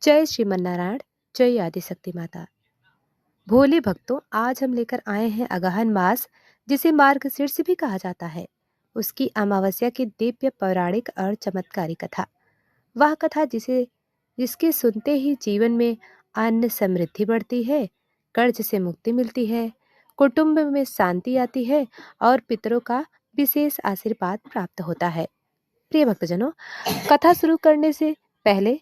जय श्रीमन्नारायण, जय आदिशक्ति माता। भोले भक्तों, आज हम लेकर आए हैं अगहन मास, जिसे मार्गशीर्ष भी कहा जाता है, उसकी अमावस्या की दिव्य पौराणिक और चमत्कारी कथा। वह कथा जिसके सुनते ही जीवन में अन्न समृद्धि बढ़ती है, कर्ज से मुक्ति मिलती है, कुटुंब में शांति आती है और पितरों का विशेष आशीर्वाद प्राप्त होता है। प्रिय भक्तजनों, कथा शुरू करने से पहले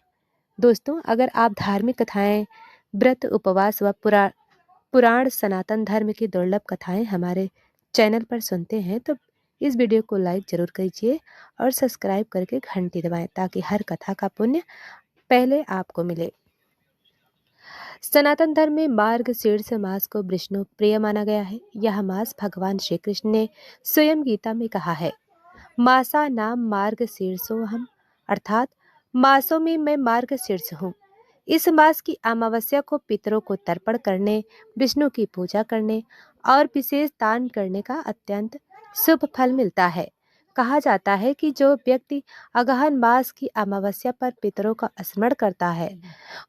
दोस्तों, अगर आप धार्मिक कथाएं, व्रत, उपवास व पुराण सनातन धर्म की दुर्लभ कथाएं हमारे चैनल पर सुनते हैं तो इस वीडियो को लाइक जरूर कीजिए और सब्सक्राइब करके घंटी दबाएं ताकि हर कथा का पुण्य पहले आपको मिले। सनातन धर्म में मार्गशीर्ष मास को विष्णु प्रिय माना गया है। यह मास भगवान श्री कृष्ण ने स्वयं गीता में कहा है, मासा नाम मार्गशीर्षोहम, अर्थात मासों में मैं मार्गशीर्ष हूँ। इस मास की अमावस्या को पितरों को तर्पण करने, विष्णु की पूजा करने और विशेष दान करने का अत्यंत शुभ फल मिलता है। कहा जाता है कि जो व्यक्ति अगहन मास की अमावस्या पर पितरों का स्मरण करता है,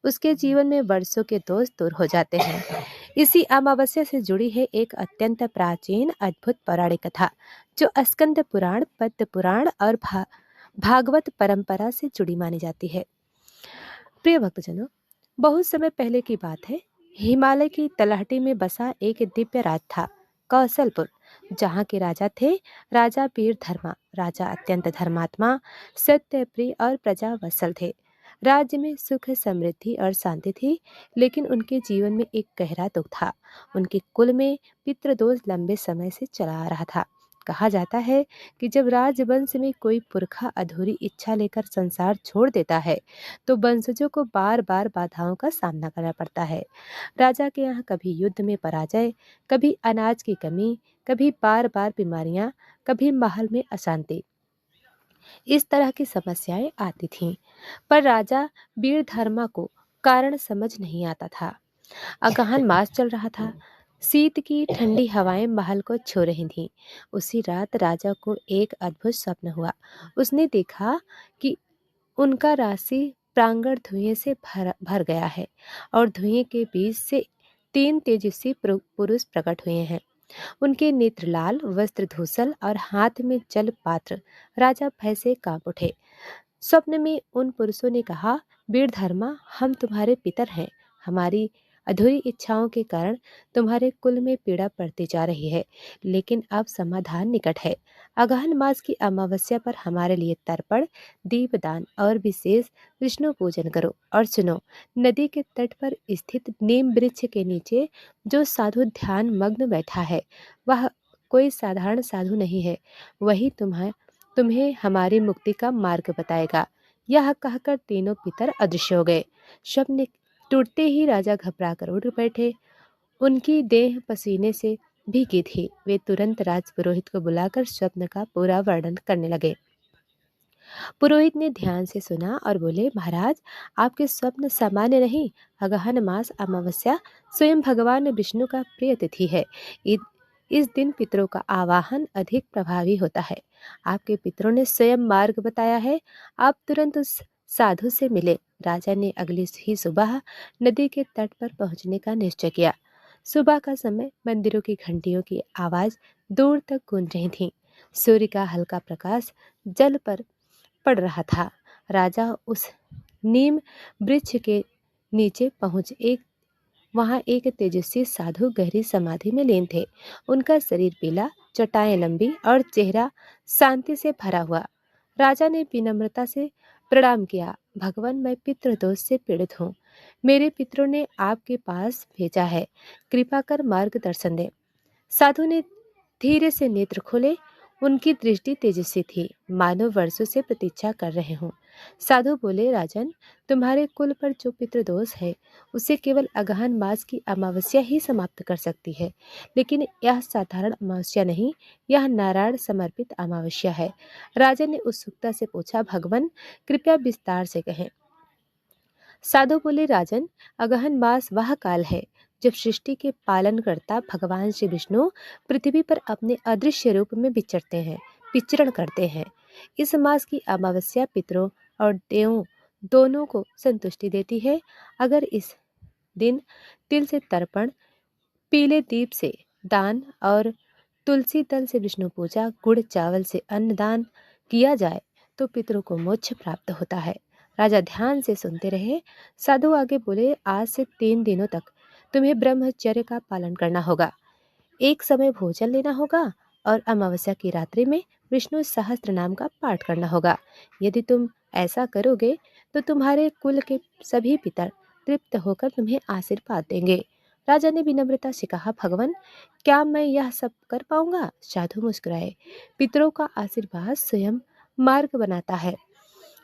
उसके जीवन में वर्षों के दोष दूर हो जाते हैं। इसी अमावस्या से जुड़ी है एक अत्यंत प्राचीन अद्भुत पौराणिक कथा, जो स्कंद पुराण, पद्म पुराण और भागवत परंपरा से जुड़ी मानी जाती है। प्रिय भक्तजनों, बहुत समय पहले की बात है। हिमालय की तलहटी में बसा एक दिव्य राज था, कौशलपुर, जहाँ के राजा थे राजा वीर धर्मा। राजा अत्यंत धर्मात्मा, सत्यप्रिय और प्रजा वत्सल थे। राज्य में सुख, समृद्धि और शांति थी, लेकिन उनके जीवन में एक गहरा दुख था। उनके कुल में पितृदोष लंबे समय से चला आ रहा था। कहा जाता है कि जब राजवंश में कोई पुरखा अधूरी इच्छा लेकर संसार छोड़ देता है, तो वंशजों को बार बार बाधाओं का सामना करना पड़ता है। राजा के यहाँ कभी युद्ध में पराजय, कभी अनाज की कमी, कभी बार बार बीमारियां, कभी महल में अशांति, इस तरह की समस्याएं आती थीं। पर राजा वीरधर्मा को कारण समझ नहीं आता था। अगहन मास चल रहा था। शीत की ठंडी हवाएं महल को छू रही थीं। उसी रात राजा को एक अद्भुत स्वप्न हुआ। उसने देखा कि उनका राशि प्रांगण धुएं से भर गया है और धुएं के बीच से 3 तेजस्वी पुरुष प्रकट हुए हैं। उनके नेत्र लाल, वस्त्र धूसल और हाथ में जल पात्र। राजा भय से कांप उठे। स्वप्न में उन पुरुषों ने कहा, वीरधर्मा, हम तुम्हारे पितर हैं। हमारी अधूरी इच्छाओं के कारण तुम्हारे कुल में पीड़ा बढ़ती जा रही है, लेकिन अब समाधान निकट है। अगहन मास की अमावस्या पर हमारे लिए तर्पण, दीपदान और विशेष विष्णु पूजन करो। और सुनो, नदी के तट पर स्थित नीम वृक्ष के नीचे जो साधु ध्यान मग्न बैठा है, वह कोई साधारण साधु नहीं है। वही तुम्हें हमारी मुक्ति का मार्ग बताएगा। यह कहकर तीनों पितर अदृश्य हो गए। स्वप्न टूटते ही राजा घबराकर उठ बैठे। उनकी देह पसीने से भीगी थी। वे तुरंत राजपुरोहित को बुलाकर स्वप्न का पूरा वर्णन करने लगे। पुरोहित ने ध्यान से सुना और बोले, महाराज, आपके स्वप्न सामान्य नहीं। अगहन मास अमावस्या स्वयं भगवान विष्णु का प्रिय तिथि है। इस दिन पितरों का आवाहन अधिक प्रभावी होता है। आपके पितरों ने स्वयं मार्ग बताया है। आप तुरंत उस साधु से मिले। राजा ने अगली ही सुबह नदी के तट पर पहुंचने का निश्चय किया। सुबह का समय, मंदिरों की घंटियों की आवाज दूर तक गूंज रही थी। सूर्य का हल्का प्रकाश जल पर पड़ रहा था। राजा उस नीम वृक्ष के नीचे पहुंच वहां एक तेजस्वी साधु गहरी समाधि में लीन थे। उनका शरीर पीला, चटाएं लंबी और चेहरा शांति से भरा हुआ। राजा ने विनम्रता से प्रणाम किया। भगवान, मैं पितृदोष से पीड़ित हूँ। मेरे पितरों ने आपके पास भेजा है। कृपा कर मार्गदर्शन दे। साधु ने धीरे से नेत्र खोले। उनकी दृष्टि तेजस्वी थी, मानो वर्षों से प्रतीक्षा कर रहे हों। साधु बोले, राजन, तुम्हारे कुल पर जो पितृदोष है, उसे केवल अगहन मास की अमावस्या ही समाप्त कर सकती है। लेकिन यह साधारण अमावस्या नहीं, यह नारायण समर्पित अमावस्या है। राजा ने उत्सुकता से पूछा, भगवान, कृपया विस्तार से कहें। साधु बोले, राजन, अगहन मास वह काल है जब सृष्टि के पालनकर्ता भगवान श्री विष्णु पृथ्वी पर अपने अदृश्य रूप में विचरण करते हैं। इस मास की अमावस्या पितरों और देवों दोनों को संतुष्टि देती है। अगर इस दिन तिल से तर्पण, पीले दीप से दान और तुलसी दल से विष्णु पूजा, गुड़ चावल से अन्नदान किया जाए तो पितरों को मोक्ष प्राप्त होता है। राजा ध्यान से सुनते रहे। साधु आगे बोले, आज से 3 दिनों तक तुम्हें ब्रह्मचर्य का पालन करना होगा। एक समय भोजन लेना होगा और अमावस्या की रात्रि में विष्णु सहस्त्र नाम का पाठ करना होगा। यदि तुम ऐसा करोगे तो तुम्हारे कुल के सभी पितर तृप्त होकर तुम्हें आशीर्वाद देंगे। राजा ने विनम्रता से कहा, भगवान, क्या मैं यह सब कर पाऊंगा? साधु मुस्कुराए। पितरों का आशीर्वाद स्वयं मार्ग बनाता है।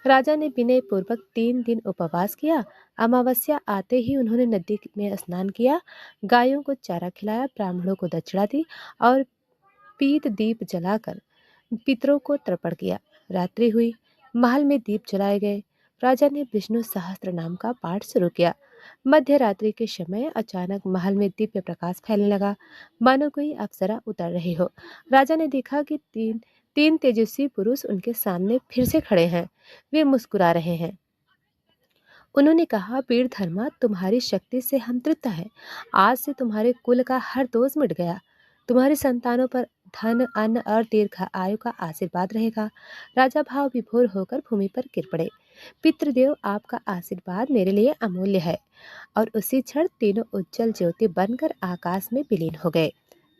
राजा ने विनय पूर्वक 3 दिन उपवास किया। अमावस्या आते ही उन्होंने नदी में स्नान किया, गायों को चारा खिलाया, ब्राह्मणों को दक्षिणा दी और पीत दीप जलाकर पितरों को तर्पण किया। रात्रि हुई, महल में दीप जलाए गए। राजा ने विष्णु सहस्त्र नाम का पाठ शुरू किया। मध्य रात्रि के समय अचानक महल में दिव्य प्रकाश फैलने लगा, मानो कोई अप्सरा उतर रही हो। राजा ने देखा कि तीन तीन तेजस्वी पुरुष उनके सामने फिर से खड़े हैं। वे मुस्कुरा रहे हैं। उन्होंने कहा, वीर धर्मा, तुम्हारी शक्ति से हम तृप्त हैं। आज से तुम्हारे कुल का हर दोष मिट गया। तुम्हारी संतानों पर धन, अन्न और दीर्घ आयु का आशीर्वाद रहेगा। राजा भाव विभोर होकर भूमि पर गिर पड़े। पितृदेव, आपका आशीर्वाद मेरे लिए अमूल्य है। और उसी क्षण तीनों उज्जवल ज्योति बनकर आकाश में विलीन हो गए।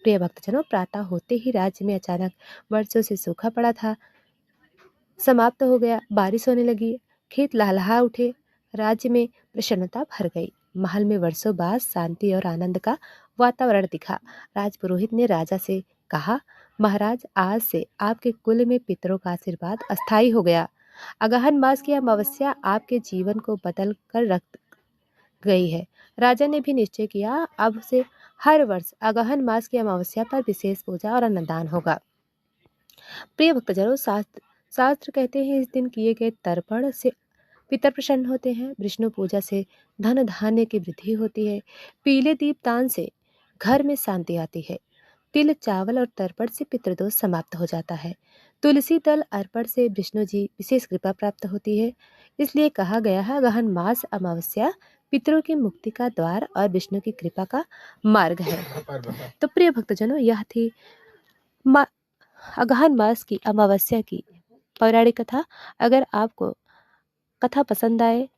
प्रिय भक्तजनों, प्रातः होते ही राज्य में अचानक वर्षों से सूखा पड़ा था समाप्त हो गया। बारिश होने लगी, खेत लहलहा उठे, राज्य में प्रसन्नता भर गई। महल में वर्षों बाद शांति और आनंद का वातावरण दिखा। राजपुरोहित ने राजा से कहा, महाराज, आज से आपके कुल में पितरों का आशीर्वाद अस्थायी हो गया। अगहन मास की अमावस्या आपके जीवन को बदल कर रख गई है। राजा ने भी निश्चय किया, अब से हर वर्ष अगहन मास की अमावस्या पर विशेष पूजा और अन्नदान होगा। प्रिय भक्तजनों, शास्त्र कहते हैं, इस दिन किए गए तर्पण से पितर प्रसन्न होते हैं। विष्णु पूजा से धन धान्य की वृद्धि होती है। पीले दीप दान से घर में शांति आती है। तिल, चावल और तर्पण से पितृदोष समाप्त हो जाता है। तुलसी दल अर्पण से विष्णु जी विशेष कृपा प्राप्त होती है। इसलिए कहा गया है, गहन मास अमावस्या पितरों की मुक्ति का द्वार और विष्णु की कृपा का मार्ग है। तो प्रिय भक्तजनों, यह थी अगहन मास की अमावस्या की पौराणिक कथा। अगर आपको कथा पसंद आए